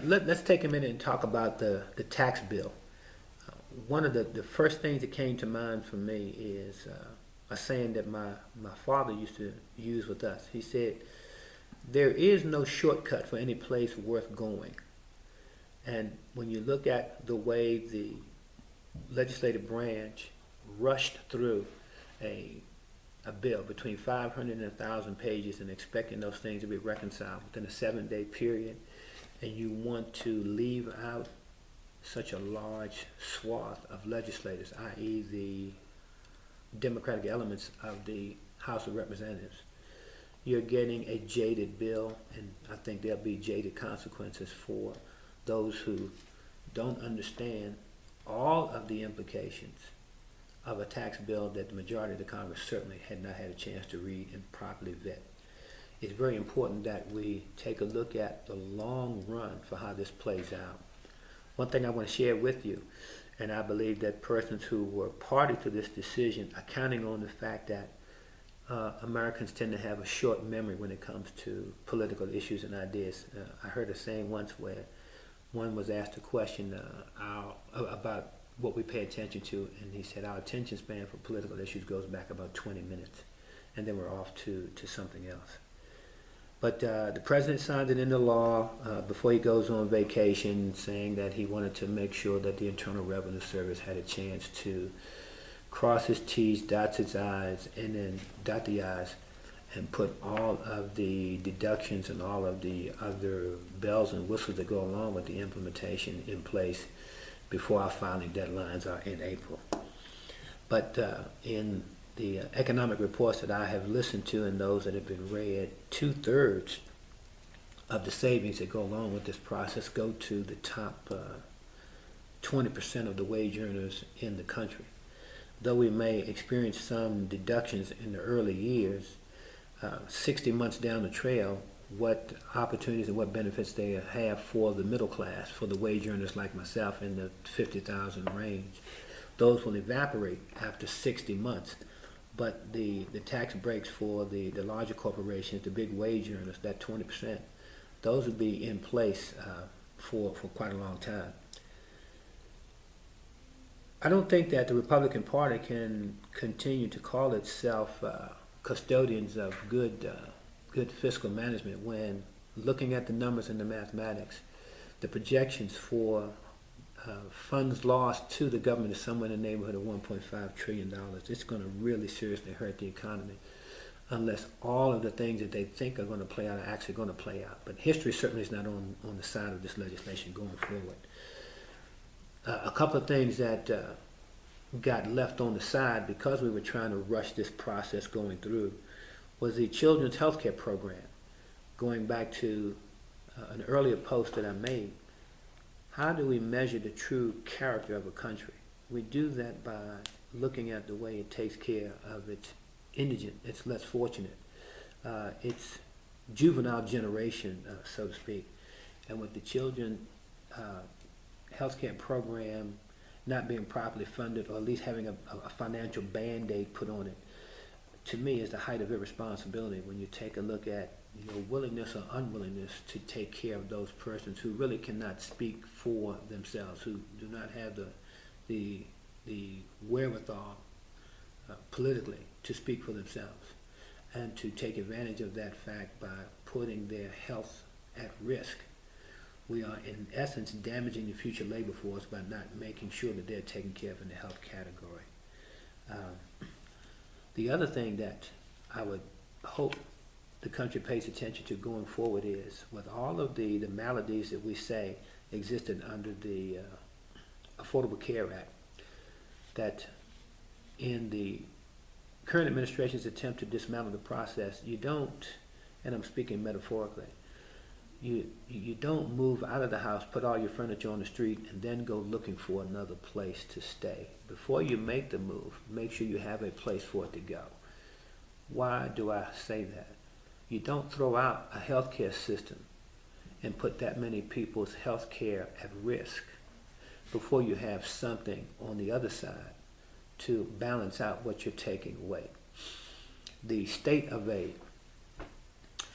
Let's take a minute and talk about the tax bill. One of the first things that came to mind for me is a saying that my father used to use with us. He said, there is no shortcut for any place worth going. And when you look at the way the legislative branch rushed through a a bill between 500 and 1,000 pages and expecting those things to be reconciled within a 7-day period, and you want to leave out such a large swath of legislators, i.e. the Democratic elements of the House of Representatives, you're getting a jaded bill, and I think there'll be jaded consequences for those who don't understand all of the implications of a tax bill that the majority of the Congress certainly had not had a chance to read and properly vet. It's very important that we take a look at the long run for how this plays out. One thing I want to share with you, and I believe that persons who were party to this decision are counting on the fact that Americans tend to have a short memory when it comes to political issues and ideas. I heard a saying once where one was asked a question about what we pay attention to, and he said our attention span for political issues goes back about 20 minutes, and then we're off to something else. But the president signed it into law before he goes on vacation, saying that he wanted to make sure that the Internal Revenue Service had a chance to cross his T's, dot his I's, and then dot the I's, and put all of the deductions and all of the other bells and whistles that go along with the implementation in place before our filing deadlines are in April. But in the economic reports that I have listened to and those that have been read, 2/3 of the savings that go along with this process go to the top 20% of the wage earners in the country. Though we may experience some deductions in the early years, 60 months down the trail, what opportunities and what benefits they have for the middle class, for the wage earners like myself in the 50,000 range, those will evaporate after 60 months. But the tax breaks for the larger corporations, the big wage earners, that 20%, those will be in place for quite a long time. I don't think that the Republican Party can continue to call itself custodians of good fiscal management when looking at the numbers and the mathematics, the projections for funds lost to the government is somewhere in the neighborhood of $1.5 trillion. It's going to really seriously hurt the economy unless all of the things that they think are going to play out are actually going to play out. But history certainly is not on the side of this legislation going forward. A couple of things that got left on the side because we were trying to rush this process going through was the children's health care program. Going back to an earlier post that I made, how do we measure the true character of a country? We do that by looking at the way it takes care of its indigent, its less fortunate, its juvenile generation, so to speak. And with the children healthcare program not being properly funded, or at least having a financial band-aid put on it, to me is the height of irresponsibility when you take a look at your willingness or unwillingness to take care of those persons who really cannot speak for themselves, who do not have the wherewithal politically to speak for themselves, and to take advantage of that fact by putting their health at risk. We are in essence damaging the future labor force by not making sure that they're taken care of in the health category. The other thing that I would hope the country pays attention to going forward is, with all of the maladies that we say existed under the Affordable Care Act, that in the current administration's attempt to dismantle the process, you don't, and I'm speaking metaphorically, you don't move out of the house, put all your furniture on the street, and then go looking for another place to stay. Before you make the move, make sure you have a place for it to go. Why do I say that? You don't throw out a healthcare system and put that many people's health care at risk before you have something on the other side to balance out what you're taking away. The state of a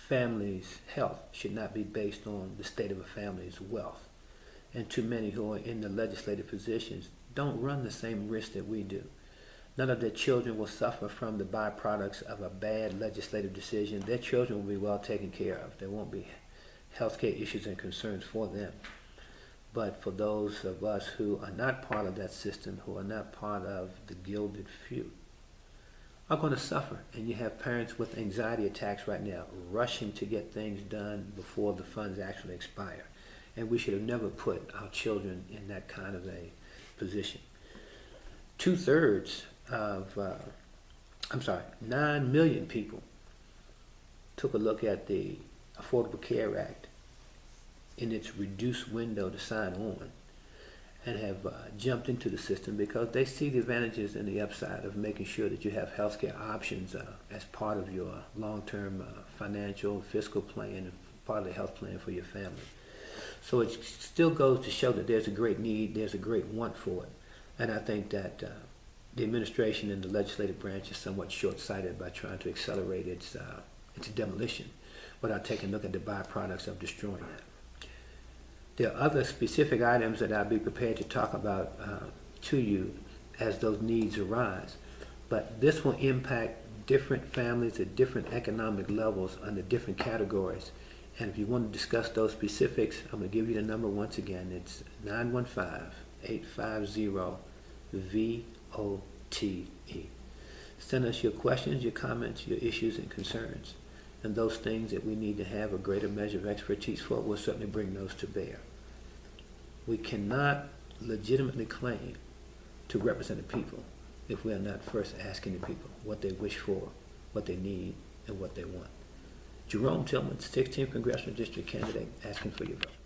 family's health should not be based on the state of a family's wealth. And too many who are in the legislative positions don't run the same risk that we do. None of their children will suffer from the byproducts of a bad legislative decision. Their children will be well taken care of. There won't be healthcare issues and concerns for them. But for those of us who are not part of that system, who are not part of the gilded few, are going to suffer. And you have parents with anxiety attacks right now, rushing to get things done before the funds actually expire. And we should have never put our children in that kind of a position. 9 million people took a look at the Affordable Care Act in its reduced window to sign on, and have jumped into the system because they see the advantages and the upside of making sure that you have healthcare options as part of your long-term financial, fiscal plan, and part of the health plan for your family. So it still goes to show that there's a great need, there's a great want for it. And I think that the administration and the legislative branch is somewhat short-sighted by trying to accelerate its demolition without taking a look at the byproducts of destroying it. There are other specific items that I'll be prepared to talk about to you as those needs arise. But this will impact different families at different economic levels under different categories. And if you want to discuss those specifics, I'm going to give you the number once again. It's 915-850-VOTE. Send us your questions, your comments, your issues and concerns. And those things that we need to have a greater measure of expertise for, we'll certainly bring those to bear. We cannot legitimately claim to represent the people if we are not first asking the people what they wish for, what they need, and what they want. Jerome Tilghman, 16th Congressional District candidate, asking for your vote.